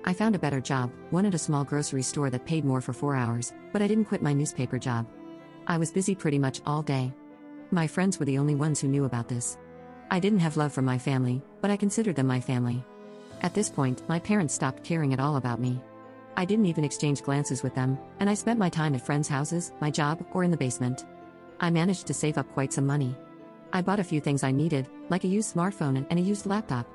I found a better job, one at a small grocery store that paid more for 4 hours, but I didn't quit my newspaper job. I was busy pretty much all day. My friends were the only ones who knew about this. I didn't have love for my family, but I considered them my family. At this point, my parents stopped caring at all about me. I didn't even exchange glances with them, and I spent my time at friends' houses, my job, or in the basement. I managed to save up quite some money. I bought a few things I needed, like a used smartphone and a used laptop.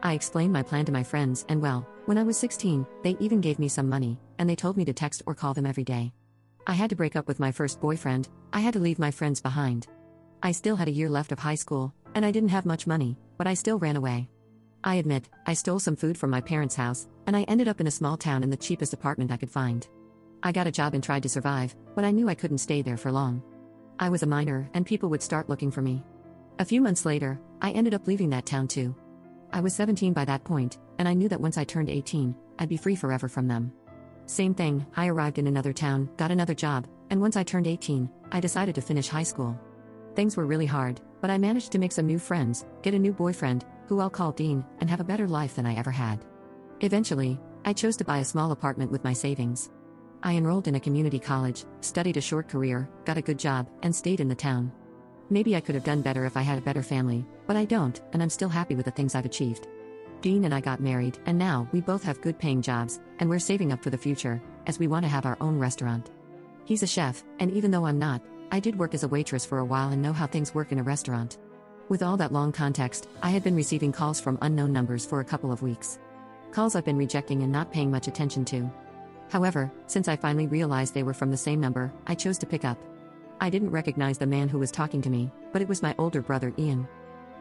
I explained my plan to my friends, and well, when I was 16, they even gave me some money, and they told me to text or call them every day. I had to break up with my first boyfriend. I had to leave my friends behind. I still had a year left of high school, and I didn't have much money, but I still ran away. I admit, I stole some food from my parents' house, and I ended up in a small town in the cheapest apartment I could find. I got a job and tried to survive, but I knew I couldn't stay there for long. I was a minor, and people would start looking for me. A few months later, I ended up leaving that town too. I was 17 by that point, and I knew that once I turned 18, I'd be free forever from them. Same thing, I arrived in another town, got another job, and once I turned 18, I decided to finish high school. Things were really hard, but I managed to make some new friends, get a new boyfriend, who I'll call Dean, and have a better life than I ever had. Eventually, I chose to buy a small apartment with my savings. I enrolled in a community college, studied a short career, got a good job, and stayed in the town. Maybe I could have done better if I had a better family, but I don't, and I'm still happy with the things I've achieved. Dean and I got married, and now we both have good paying jobs, and we're saving up for the future, as we want to have our own restaurant. He's a chef, and even though I'm not, I did work as a waitress for a while and know how things work in a restaurant. With all that long context, I had been receiving calls from unknown numbers for a couple of weeks. Calls I've been rejecting and not paying much attention to. However, since I finally realized they were from the same number, I chose to pick up. I didn't recognize the man who was talking to me, but it was my older brother Ian.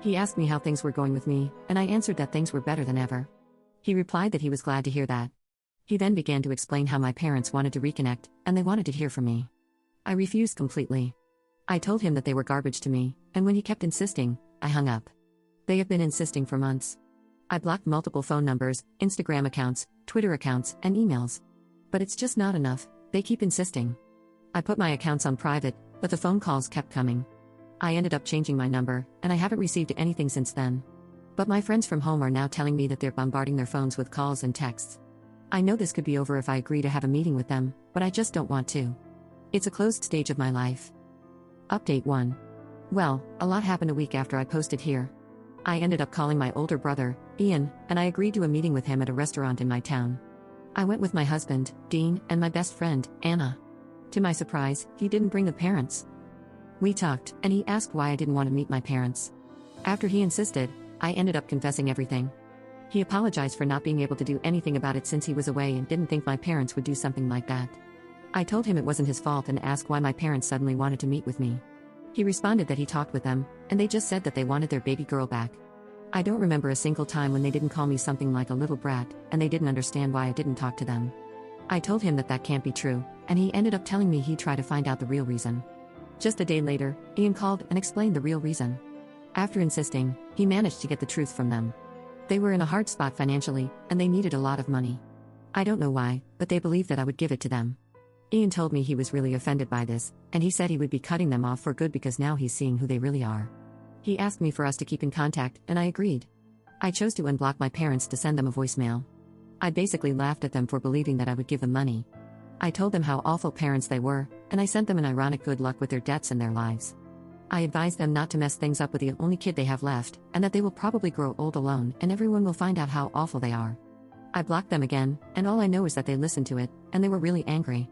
He asked me how things were going with me, and I answered that things were better than ever. He replied that he was glad to hear that. He then began to explain how my parents wanted to reconnect, and they wanted to hear from me. I refused completely. I told him that they were garbage to me, and when he kept insisting, I hung up. They have been insisting for months. I blocked multiple phone numbers, Instagram accounts, Twitter accounts, and emails. But it's just not enough, they keep insisting. I put my accounts on private, but the phone calls kept coming. I ended up changing my number, and I haven't received anything since then. But my friends from home are now telling me that they're bombarding their phones with calls and texts. I know this could be over if I agree to have a meeting with them, but I just don't want to. It's a closed stage of my life. Update 1. Well, a lot happened a week after I posted here. I ended up calling my older brother, Ian, and I agreed to a meeting with him at a restaurant in my town. I went with my husband, Dean, and my best friend, Anna. To my surprise, he didn't bring the parents. We talked, and he asked why I didn't want to meet my parents. After he insisted, I ended up confessing everything. He apologized for not being able to do anything about it since he was away and didn't think my parents would do something like that. I told him it wasn't his fault and asked why my parents suddenly wanted to meet with me. He responded that he talked with them, and they just said that they wanted their baby girl back. I don't remember a single time when they didn't call me something like a little brat, and they didn't understand why I didn't talk to them. I told him that that can't be true, and he ended up telling me he'd try to find out the real reason. Just a day later, Ian called and explained the real reason. After insisting, he managed to get the truth from them. They were in a hard spot financially, and they needed a lot of money. I don't know why, but they believed that I would give it to them. Ian told me he was really offended by this, and he said he would be cutting them off for good because now he's seeing who they really are. He asked me for us to keep in contact, and I agreed. I chose to unblock my parents to send them a voicemail. I basically laughed at them for believing that I would give them money. I told them how awful parents they were, and I sent them an ironic good luck with their debts and their lives. I advised them not to mess things up with the only kid they have left, and that they will probably grow old alone and everyone will find out how awful they are. I blocked them again, and all I know is that they listened to it, and they were really angry.